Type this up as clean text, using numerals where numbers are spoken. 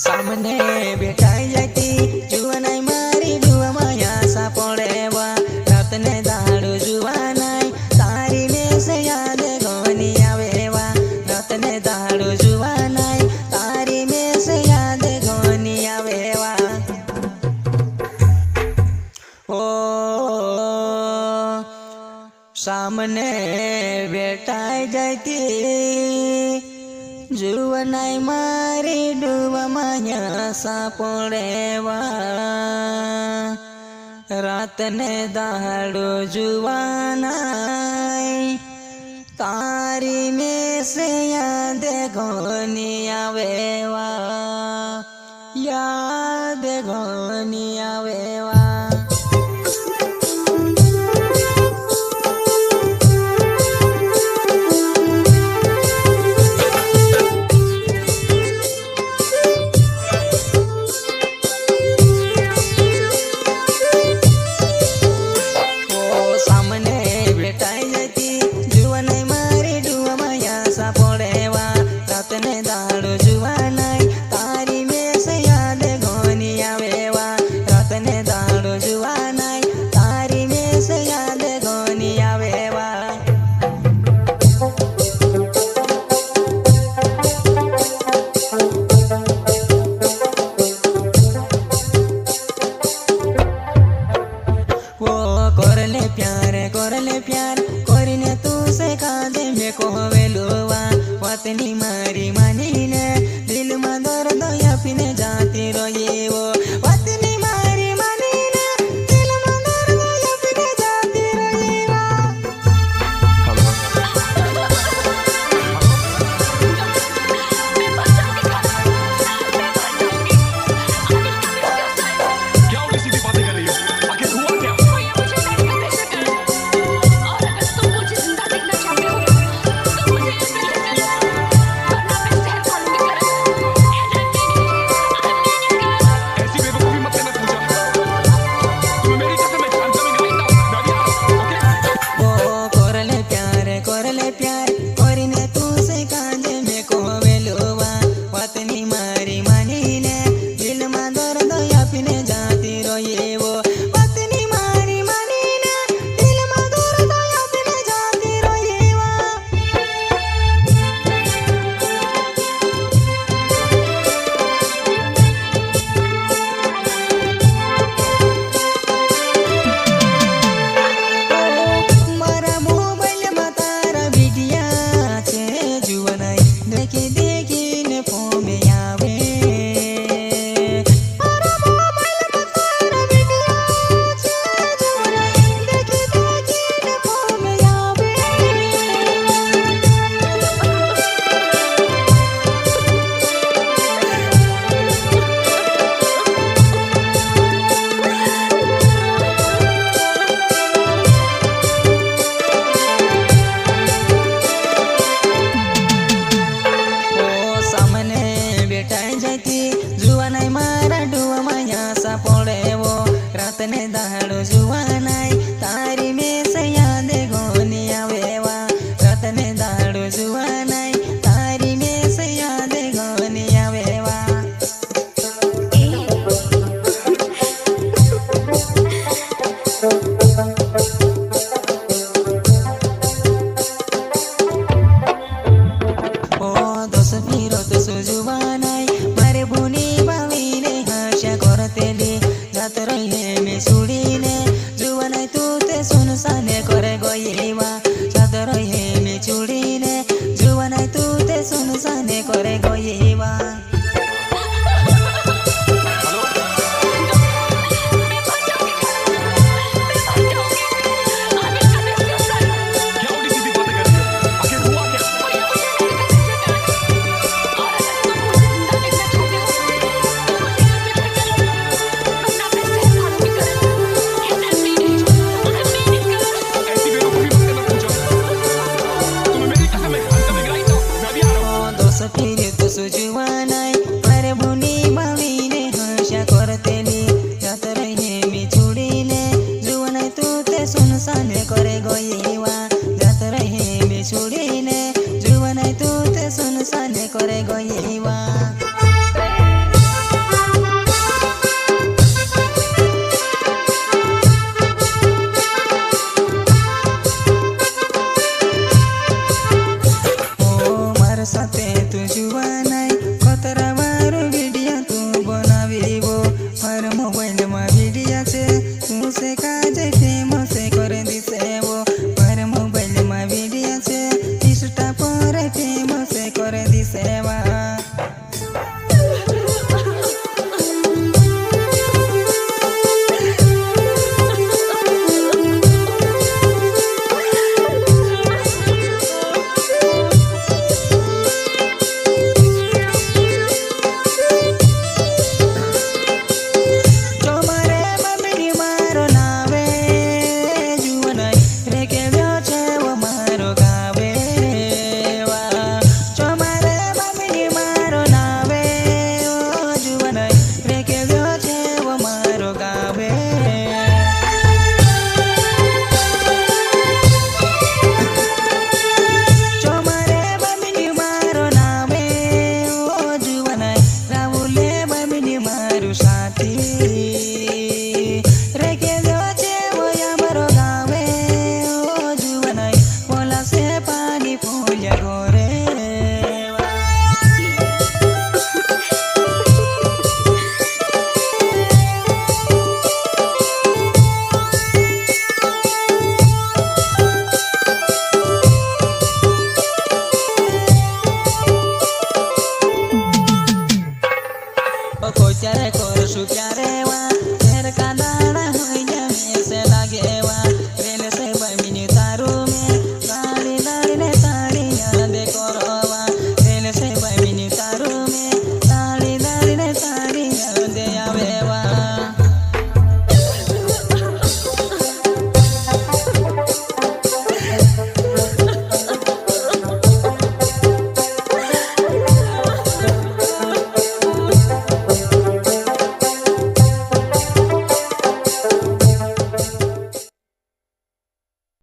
सामने बेटाई जाती जुवानाई मारी डुआ माया सा पड़ेवा रात ने दाड़ो जुवानाई तारी में से याद गोनी आवेवा रात ने दाड़ो जुवानाई तारी में से याद गोनी आवेवा ओ सामने बेटाई जाती जुवानाई मारी डुआ माया सा पड़ेवा रात ने दाड़ो जुवानाई तारी में से याद घोनी आवेवा याद घोनी आवेवा करले प्यार करने तू से कांदे में को वेलुआ वतनी मारी मानीने दिल में दर्द या पिने जाती रही वो वतनी मारी मानीने दिल में दर्द या पिने जाती रही वो क्या उल्टी सीधी बातें कर रही हो? आखिर हुआ क्या? ऐसी बेवकूफी मत करना पूजा। तुम्हें मेरी कसम है, I'm coming right now. मैं अभी आ रहा हूँ, okay? ओ करले प्यार करने तू से कांदे में को वेलुआ वतनी मारी मानीने दिल में दर्द या पिने जाती रही वो वतनी मारी मानीने दिल में दर्द या पिने जाती रही वो मारा मोबाइल में तारा वीडियो छे जुवानाई देखी देखी ने फोन में आवे मारा मोबाइल में तारा वीडियो छे जुवानाई देखी देखी ने फोन में आवे ओ सामने बेटाई जाती जुवानाई मारा डुआ माया सा पड़ेवो रात ने दाड़ो जुवानाई तारी में से याद घोनी आवेवा रात ने दाड़ो जुवानाई तारी में से याद घोनी आवेवा ओ दोस फिरो तो सुजुवानाई मारे बुनी बावीने हाशा करतेली जात रहे में सुड़ीने जुवानाई तू ते सुनसाने करे गोयेवा जात रहे में चुड़ीने जुवानाई तू ते सुनसाने करे गोयेवा क्या उल्टी सीधी बातें कर रही हो? आखिर हुआ क्या? ऐसी बेवकूफी मत करना पूजा। तुम्हें मेरी कसम है, I'm coming right now. मैं अभी आ रहा हूँ। ओ दोस फिरे तो सुजुवानाई मारे बुनी बावीने हाशा करतेली जात रहे में चुड़ीने जुवानाई तू ते सुनसाने करे गोयेवा जात रहे में चुड़ीने जुवानाई तू ते सुन साने करे गईवा